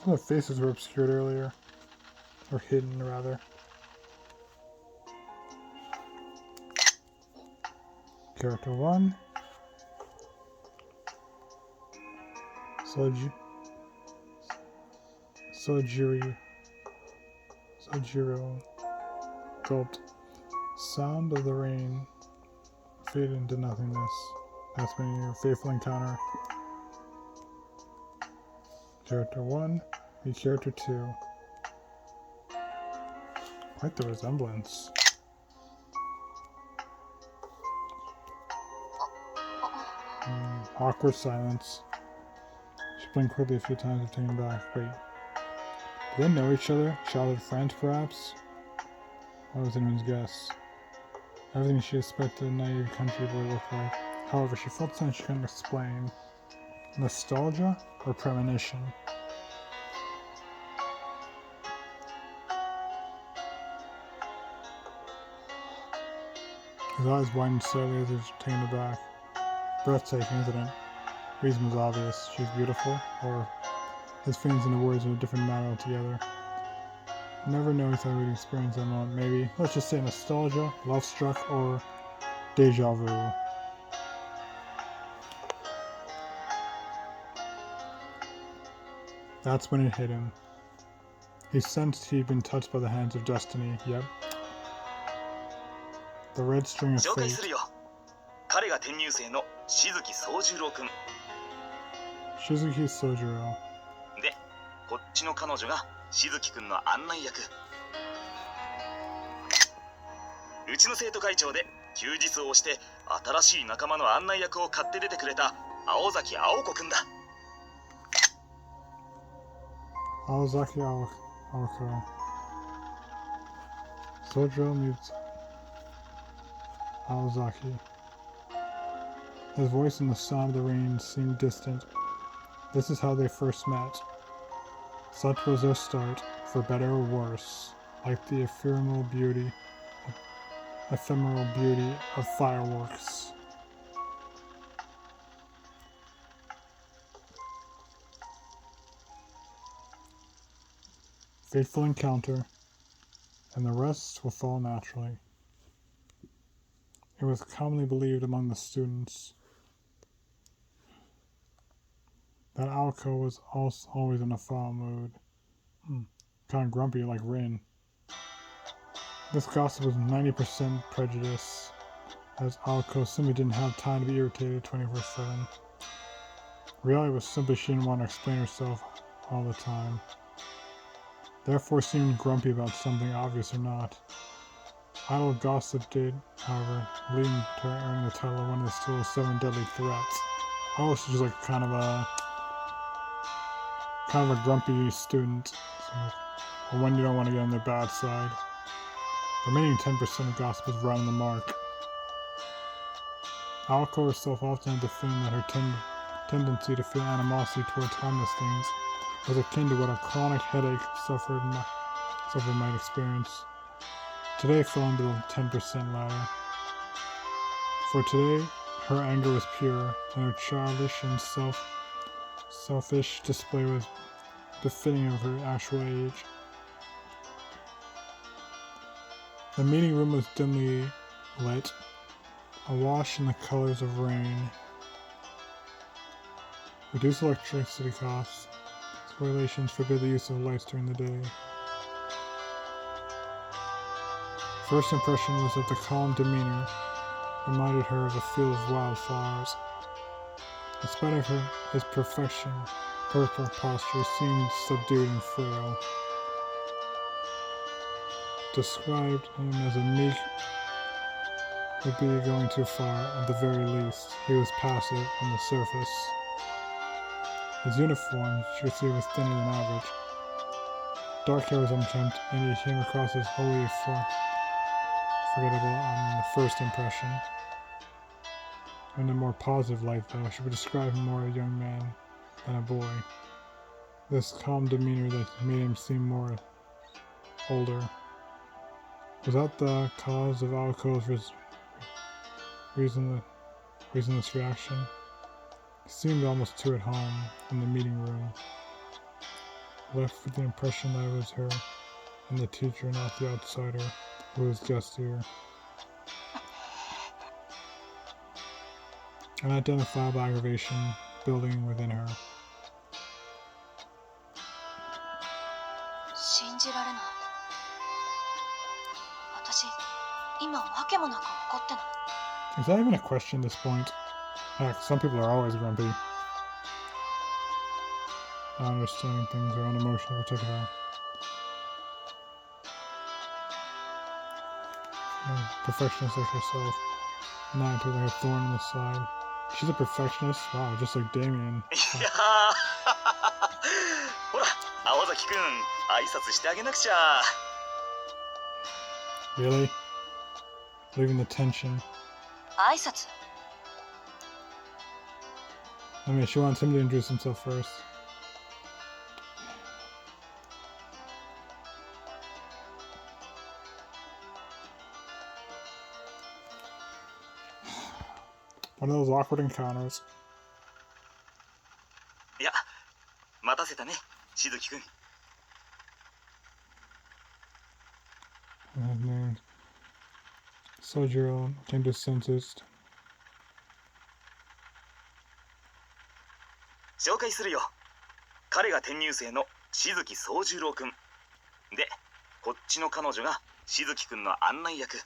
Some of the faces were obscured earlier. Or hidden, rather. Character 1. Sojiro. Gulped. Sound of the rain faded into nothingness. That's been your faithful encounter. Character 1. Be character 2. Quite the resemblance. Awkward silence. She blinked quickly a few times, turning back. Wait. Do they know each other? Childhood friends, perhaps? What was anyone's guess? Everything she expected a naive country boy looked like. However, she felt something she couldn't explain. Nostalgia or premonition? His eyes widened slightly as he was taken aback. Breathtaking, isn't it? Reason was obvious. She's beautiful, or his feelings and the words were a different matter altogether. Never know if I would experience that moment. Maybe, let's just say nostalgia, love struck, or deja vu. That's when it hit him. He sensed he'd been touched by the hands of destiny. Yep. The red string of fate. 彼が転入生の静木宗十郎君 Shizuki Sojiro. で、こっちの彼女が静木君の案内役。うちの生徒会長で休日を押して新しい仲間の案内役を買って出てくれた青崎青子君だ。Aozaki Aoko. Sojiro meets Aozaki. His voice and the sound of the rain seemed distant. This is how they first met. Such was their start, for better or worse, like the ephemeral beauty of fireworks. Fateful encounter, and the rest will fall naturally. It was commonly believed among the students that Aoko was always in a foul mood. Kind of grumpy like Rin. This gossip was 90% prejudice, as Aoko simply didn't have time to be irritated 24/7. Reality was simply she didn't want to explain herself all the time. Therefore seemed grumpy about something, obvious or not. Idle gossip did, however, leading to her earning the title of one of the school's 7 deadly threats. I was just like kind of a grumpy student, or one you don't want to get on their bad side. The remaining 10% of gossip was right on the mark. Aoko herself often had the feeling that her tendency to feel animosity towards harmless things was akin to what a chronic headache sufferer might experience. Today fell into the 10% ladder. For today, her anger was pure, and her childish and selfish display was befitting of her actual age. The meeting room was dimly lit, awash in the colors of rain. Reduced electricity costs. Regulations forbid the use of lights during the day. First impression was that the calm demeanor reminded her of a field of wildflowers. In spite of his perfection, her posture seemed subdued and frail. Described him as a meek would be going too far. At the very least, he was passive on the surface. His uniform, she could see, was thinner than average. Dark hair was unkempt, and he came across as wholly forgettable on the first impression. In a more positive light, though, she would describe him more a young man than a boy. This calm demeanor that made him seem more older. Was that the cause of Aoko's reasonless reaction? He seemed almost too at home in the meeting room. left with the impression that it was her and the teacher, not the outsider, who was just here. An identifiable aggravation building within her. 信じられない。私、今わけもなく怒ってない。 Is that even a question at this point? Heck, some people are always grumpy. Not understanding things or unemotional in particular. Perfectionist like herself. Not to like a thorn in the side. She's a perfectionist? Wow, just like Damien. いやーほら青崎くん挨拶してあげなくちゃ。 Really? Leaving the tension. 挨拶 I mean, she wants him to introduce himself first. One of those awkward encounters. いや待たせたねしずきくん。 And then Sojiro came to senses. 紹介するよ。彼が転入生のしずき宗十郎くんで、こっちの彼女がしずきくんの案内役。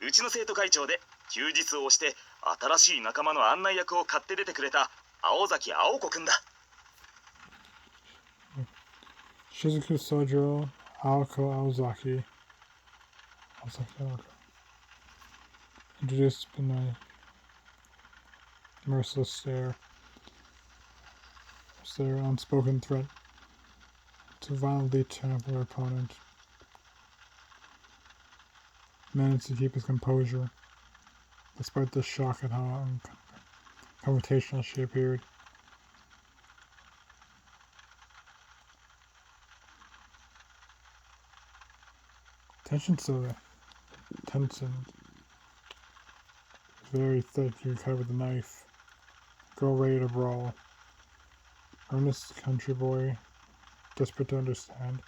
うちの生徒会長で休日を押して新しい仲間の案内役を買って出てくれた青崎青子くんだ。 Shizuku Sojiro, Aoko Aozaki. Aoko. Introduced in a merciless stare. Their unspoken threat to violently turn up their opponent. Managed to keep his composure, despite the shock at how confrontational she appeared. Tension's so tension. Very thick, you cut with a knife. Girl ready to brawl. Earnest country boy, desperate to understand.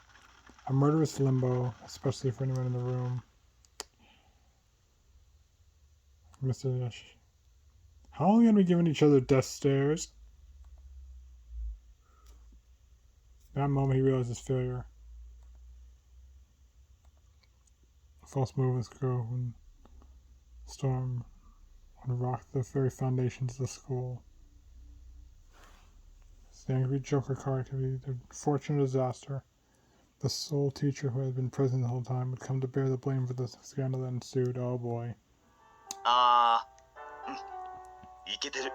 A murderous limbo, especially for anyone in the room. Mr. Nash. How long are we gonna be giving each other death stares? That moment he realized his failure. A false move was go when storm would rock the very foundations of the school. The angry Joker car activity, the fortunate disaster. The sole teacher who had been present the whole time would come to bear the blame for the scandal that ensued. Oh boy. いけてる。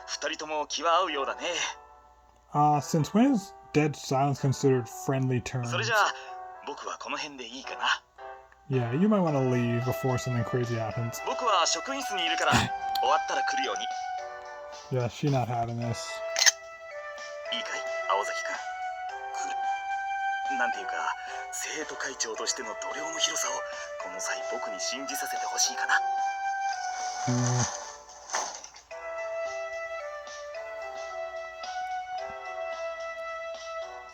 二人とも気は合うようだね。 Since when is dead silence considered friendly terms? それじゃあ僕はこの辺でいいかな。 Yeah, you might want to leave before something crazy happens. 僕は職員室にいるから終わったら来るように。 Yeah, she not having this. いいかい青崎くん。なんていうか生徒会長としての度量の広さをこの際僕に信じさせてほしいかな。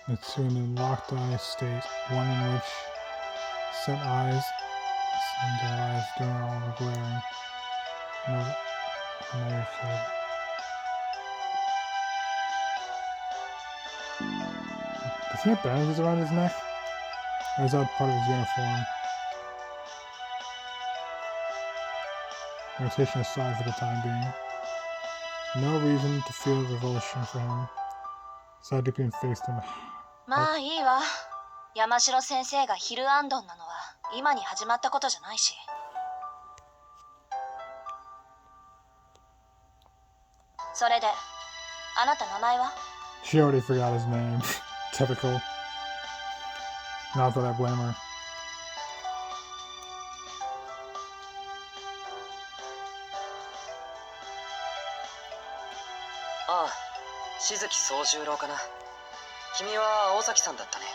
The two in a locked eye state, one in which set eyes, and their eyes doing all the glaring. Another kid. Does he have bandages around his neck? Or is that part of his uniform? Irritation aside for the time being. No reason to feel revulsion for him. Sad to be faced him. まあいいわ。山城先生がヒルアンドンなのは今に始まったことじゃないし。それで、あなた名前は？ She already forgot his name. Typical. Not that I blame her. ああ、しずき宗十郎かな。君は青崎さんだったね。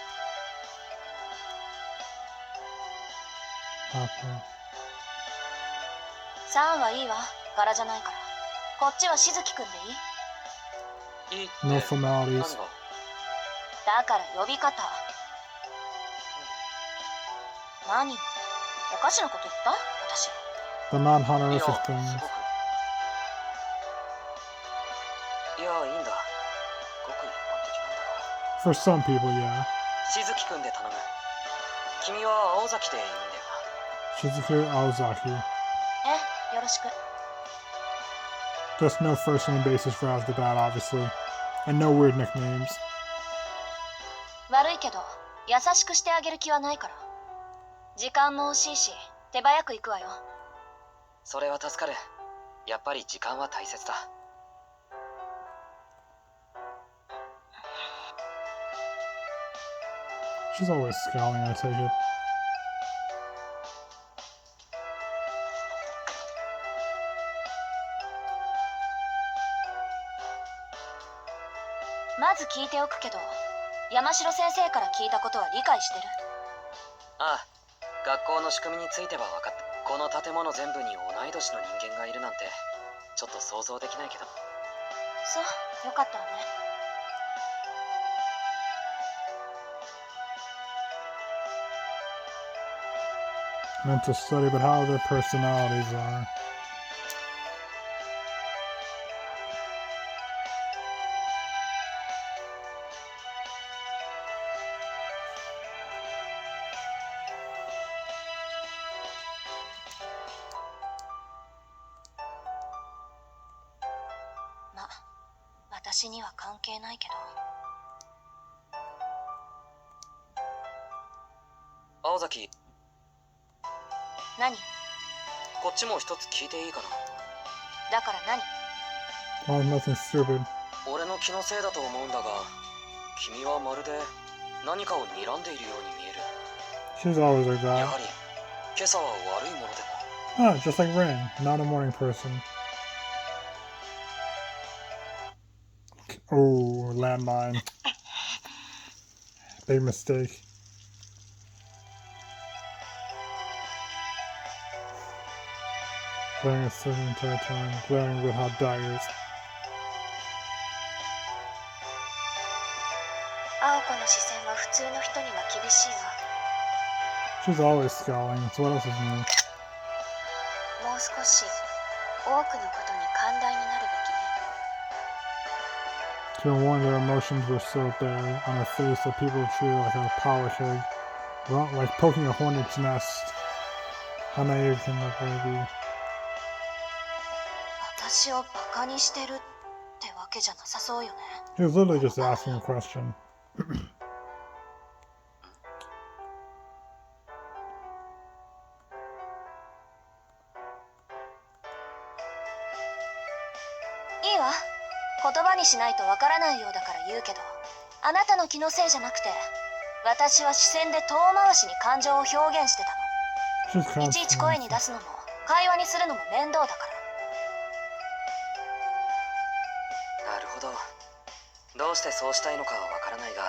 さんはいいわ。柄じゃないから。こっちはしずきくんでいい？いいって No formalities. 何が？だから呼び方。何？おかしなこと言った？私。The いや、 non-honorific す things. ごく。いや、いいんだ。ごく一般的なんだろ For some people, yeah. う。しずきくんで頼む。君は青崎でいいんだよな。 Shizuku Aozaki. よろしく。 Just no first name basis for off the bat, obviously. And no weird nicknames. 悪いけど、優しくしてあげる気はないから。時間も惜しいし、手早く行くわよ。それは助かる。やっぱり時間は大切だ。She's always scowling, I take it. まず聞いておくけど、山城先生から聞いたことは理解してる？ああ、学校の仕組みについては分かった。この建物全部に同い年の人間がいるなんてちょっと想像できないけど。そう、よかったわね。Meant to study, but how their personalities are. ま、私には関係ないけど。青崎、何？こっちも一つ聞いていいかな。だから何？ Oh, nothing stupid. 俺の気のせいだと思うんだが、君はまるで何かを睨んでいるように見える。 She's always like や that. はり今朝は悪いものでも。 Ah, just like Rain, not a morning person. Oh, landmine. Big mistake. Glaring at the entire time, glaring with hot daggers. 青子の視線は普通の人には厳しいわ。 She's always scowling. So what else is new? もう少し多くのことに寛大になるべきね。 She been warned her emotions were so bare on her face that people treat her like a polish egg. Well, like poking a hornet's nest. How naive can that boy be? 私をバカにしてるってわけじゃなさそうよね。 He was literally just asking a question. いいわ。言葉にしないとわからないようだから言うけど、あなたの気のせいじゃなくて、私は視線で遠回しに感情を表現してた She's の。いちいち声に出すのも会話にするのも面倒だから。なるほど。どうしてそうしたいのかはわからないが、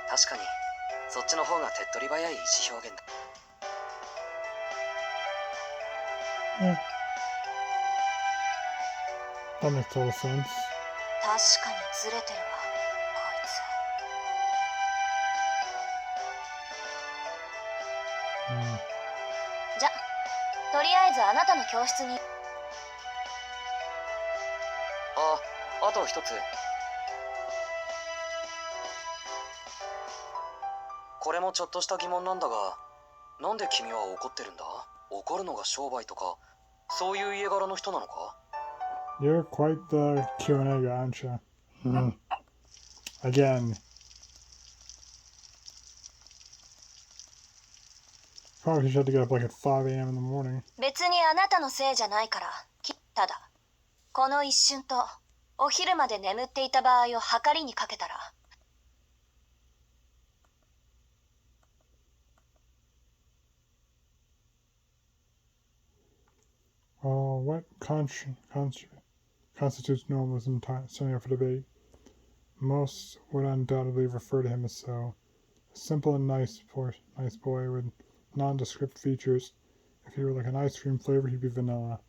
確かにそっちの方が手っ取り早い意思表現だ。 Yeah. That makes total sense. 確かにずれてるわ、こいつ。 Hmm. じゃ、とりあえずあなたの教室に。あと一つ。これもちょっとした疑問なんだが、なんで君は怒ってるんだ？怒るのが商売とか、そういう家柄の人なのか？ You're quite the Q&A guy, aren't you? Hmm. Again. Probably should have to get up like at 5 a.m. in the morning. 別にあなたのせいじゃないから。ただ、この一瞬とお昼まで眠っていた場合を計りにかけたら。 What constitutes normal is standing up for debate. Most would undoubtedly refer to him as so. A simple and nice boy with nondescript features. If he were like an ice cream flavor, he'd be vanilla.